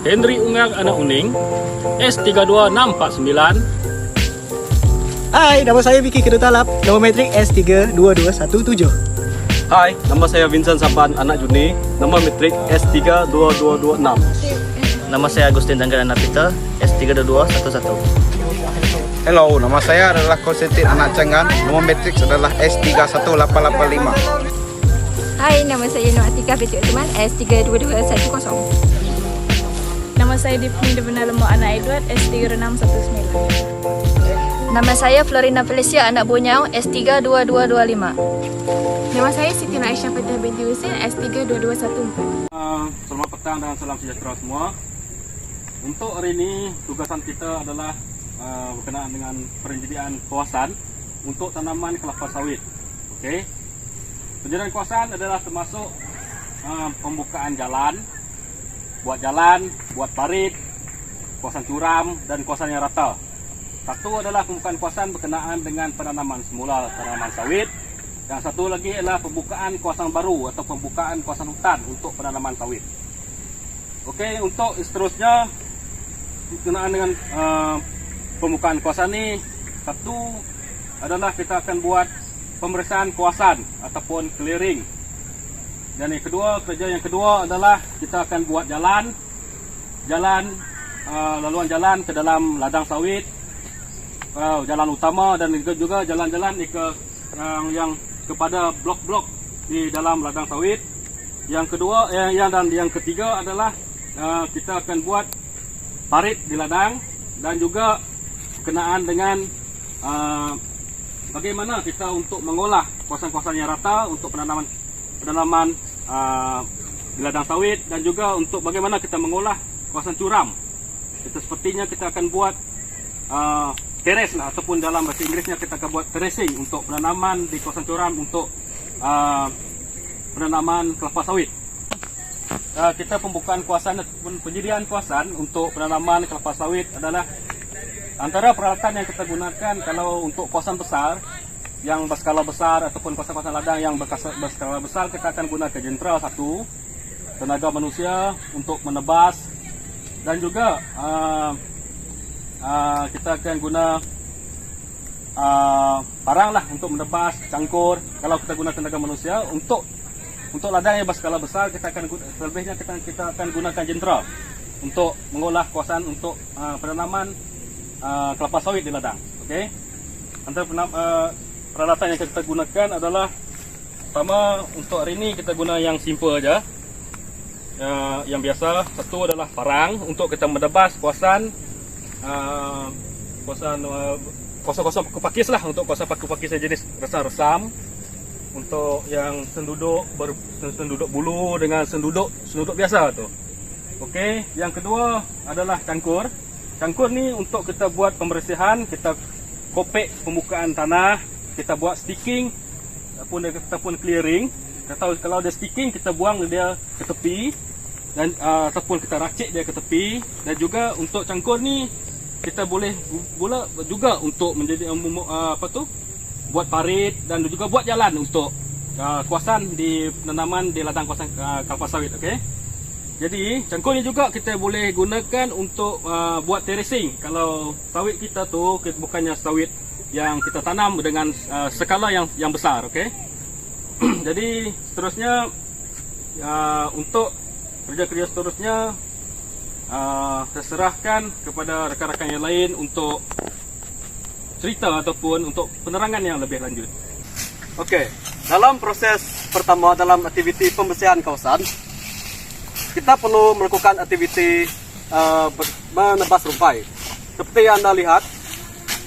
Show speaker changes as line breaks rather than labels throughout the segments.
Henry Ungang Anak Uning, S32649.
Hai, nama saya Vicky Kedutalap, nomor metrik S32217.
Hai, nama saya Vincent Sapan Anak Juni, nama metrik S32226.
Nama saya Agustin Tanggalan Napita, S32211.
Hello, nama saya adalah Konstantin Anak Cengan, nomor metrik adalah S31885.
Hai, nama saya Nur Atika binti Uthman, S32210.
Nama saya Dipni Devena Lemok Anak Edward, S3619.
Nama saya Florina Felicia Anak Bonyau, S32225.
Nama saya Siti Aisyah Fatah binti Husin, S32214.
Selamat petang dan salam sejahtera semua. Untuk hari ini, tugasan kita adalah berkenaan dengan penyediaan kawasan untuk tanaman kelapa sawit. Okey. Penyediaan kawasan adalah termasuk pembukaan jalan, buat parit, kawasan curam dan kawasan yang rata. Satu adalah pembukaan kawasan berkenaan dengan penanaman semula tanaman sawit. Yang satu lagi adalah pembukaan kawasan baru atau pembukaan kawasan hutan untuk penanaman sawit. Okey, untuk seterusnya berkenaan dengan pembukaan kawasan ini, satu adalah kita akan buat pemeriksaan kawasan ataupun clearing. Dan kerja yang kedua adalah kita akan buat laluan jalan ke dalam ladang sawit, jalan utama dan juga jalan-jalan yang kepada blok-blok di dalam ladang sawit. Yang kedua dan yang ketiga adalah kita akan buat parit di ladang dan juga berkenaan dengan bagaimana kita untuk mengolah kawasan-kawasan yang rata untuk penanaman di ladang sawit dan juga untuk bagaimana kita mengolah kawasan curam. Sepertinya kita akan buat teres lah, ataupun dalam bahasa Inggerisnya kita akan buat terracing untuk penanaman di kawasan curam untuk penanaman kelapa sawit. Kita pembukaan kawasan ataupun penyediaan kawasan untuk penanaman kelapa sawit adalah antara peralatan yang kita gunakan kalau untuk kawasan besar yang berskala besar ataupun kawasan-kawasan ladang yang berskala besar, kita akan gunakan jentera satu, tenaga manusia untuk menebas, dan juga kita akan guna parang lah untuk menebas, cangkur. Kalau kita guna tenaga manusia untuk ladang yang berskala besar, selebihnya kita akan gunakan jentera untuk mengolah kawasan untuk penanaman kelapa sawit di ladang. Okey. Antara peralatan yang kita gunakan adalah pertama, untuk hari ini kita guna yang simple aja. Yang biasa, satu adalah parang untuk kita menebas kawasan kawasan paku pakis lah, untuk kawasan paku pakis yang jenis resam-resam, untuk yang senduduk bulu dengan senduduk biasa tu. Okey, yang kedua adalah cangkur. Cangkur ni untuk kita buat pembersihan, kita kopek pembukaan tanah, kita buat sticking ataupun clearing. Kalau ada sticking, kita buang dia ke tepi, dan ataupun kita racik dia ke tepi. Dan juga untuk cangkur ni kita boleh pula juga untuk menjadi buat parit dan juga buat jalan untuk kawasan di penanaman di ladang kawasan kelapa sawit. Okey. Jadi cangkur ni juga kita boleh gunakan untuk buat terracing. Kalau sawit kita tu bukannya sawit yang kita tanam dengan skala yang besar. Okey. Jadi seterusnya untuk kerja-kerja seterusnya saya serahkan kepada rakan-rakan yang lain untuk cerita ataupun untuk penerangan yang lebih lanjut.
Okey, dalam proses pertama dalam aktiviti pembersihan kawasan, kita perlu melakukan aktiviti menebas rumpai. Seperti yang Anda lihat,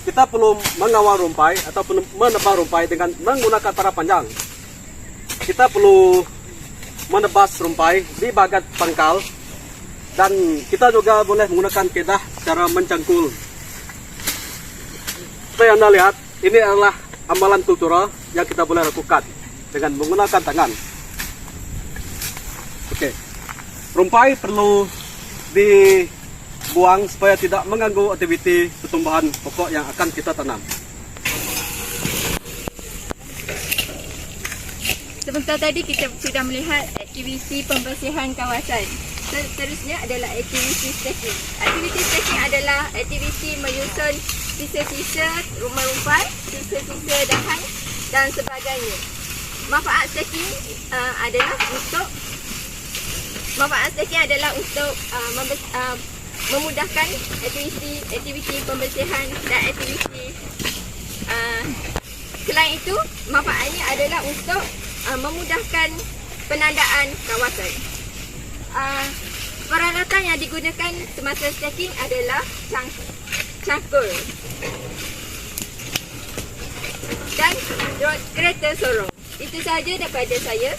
kita perlu mengawal rumpai ataupun menebas rumpai dengan menggunakan para panjang. Kita perlu menebas rumpai di bagian pangkal, dan kita juga boleh menggunakan kedah cara mencangkul. Seperti yang Anda lihat, ini adalah amalan kultural yang kita boleh lakukan dengan menggunakan tangan. Okey, rumpai perlu dibuang supaya tidak mengganggu aktiviti pertumbuhan pokok yang akan kita tanam.
Sebentar tadi kita sudah melihat aktiviti pembersihan kawasan.
Seterusnya adalah aktiviti staking. Aktiviti staking adalah aktiviti menyusun sisa-sisa rumah-rumah, sisa-sisa dahan dan sebagainya. Manfaat staking adalah untuk memudahkan aktiviti pembersihan dan aktiviti selain itu, manfaatnya adalah untuk memudahkan penandaan kawasan. Peralatan yang digunakan semasa staking adalah cangkul dan kereta sorong. Itu sahaja daripada saya.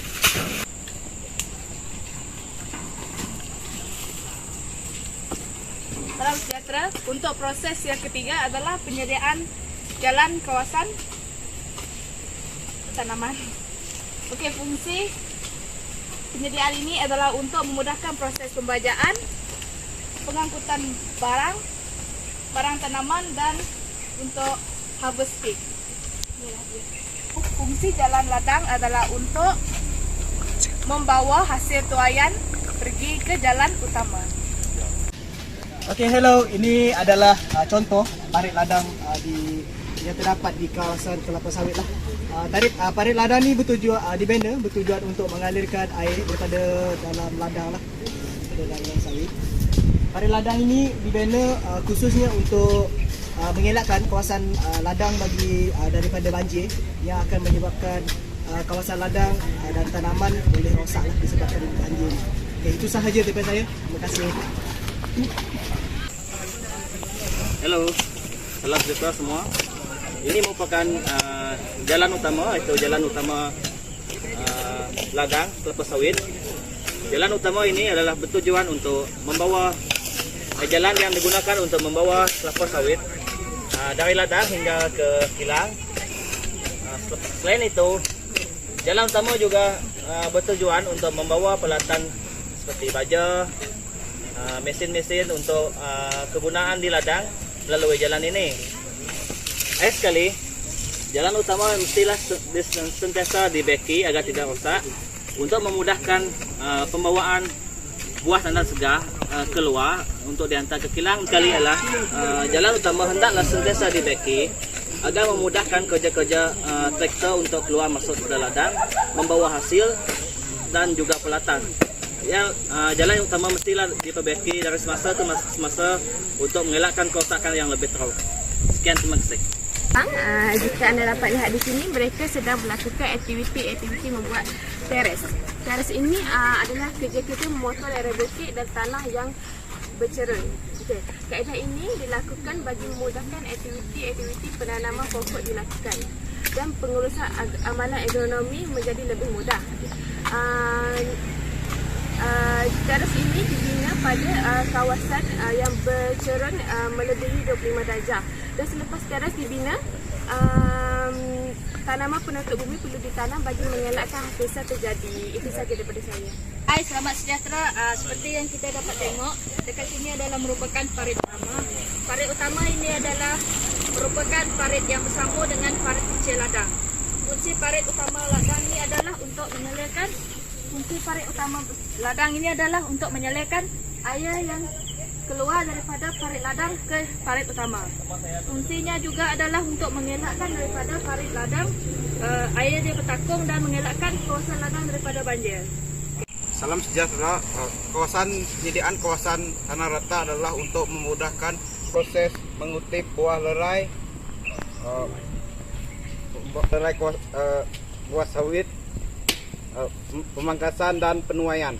Salam sejahtera. Untuk proses yang ketiga adalah penyediaan jalan kawasan tanaman. Okey, fungsi penyediaan ini adalah untuk memudahkan proses pembajaan, pengangkutan barang tanaman dan untuk harvesting. Fungsi jalan ladang adalah untuk membawa hasil tuaian pergi ke jalan utama.
Okey, hello. Ini adalah contoh parit ladang yang terdapat di kawasan kelapa sawit lah. Parit ladang ni dibina bertujuan untuk mengalirkan air daripada dalam ladang lah, daripada dalam sawit. Parit ladang ini dibina khususnya untuk mengelakkan kawasan ladang daripada banjir yang akan menyebabkan kawasan ladang dan tanaman boleh rosak lah disebabkan banjir. Okay, itu sahaja daripada saya. Terima kasih.
Hello, salam sejahtera semua. Ini merupakan jalan utama, itu jalan utama ladang kelapa sawit. Jalan utama ini adalah bertujuan untuk membawa jalan yang digunakan untuk membawa kelapa sawit dari ladang hingga ke kilang. Selain itu, jalan utama juga bertujuan untuk membawa peralatan seperti baja, mesin-mesin untuk kegunaan di ladang melalui jalan ini. Sekali, jalan utama mestilah sentiasa dibeki agar tidak rosak untuk memudahkan pembawaan buah tandan segar keluar untuk dihantar ke kilang. Kali ialah jalan utama hendaklah sentiasa dibeki agar memudahkan kerja-kerja traktor untuk keluar masuk ke ladang, membawa hasil dan juga peralatan. Jalan utama mestilah diperbaiki dari semasa ke semasa untuk mengelakkan kerosakan yang lebih teruk. Sekian, terima kasih.
Jika anda dapat lihat di sini, mereka sedang melakukan aktiviti membuat teres. Teres ini adalah kerja-kerja memotong area bukit dan tanah yang bercerun. Okay. Kaedah ini dilakukan bagi memudahkan aktiviti penanaman pokok dilakukan dan pengurusan amalan agronomi menjadi lebih mudah. Teres ini dibina pada kawasan yang bercerun melebihi 25 darjah. Dan selepas teres dibina, tanaman penutup bumi perlu ditanam bagi mengelakkan hembusan terjadi. Itu saja daripada saya. Hai, selamat sejahtera. Seperti yang kita dapat tengok, dekat sini adalah merupakan parit utama. Parit utama ini adalah merupakan parit yang bersambung dengan parit kecil ladang. Fungsi parit utama ladang ini adalah untuk menyalurkan air yang keluar daripada parit ladang ke parit utama. Fungsinya juga adalah untuk mengelakkan daripada parit ladang air dia bertakung dan mengelakkan kawasan ladang daripada banjir.
Salam sejahtera. Penyediaan kawasan tanah rata adalah untuk memudahkan proses mengutip buah lerai, buah sawit, pemangkasan dan penuaian.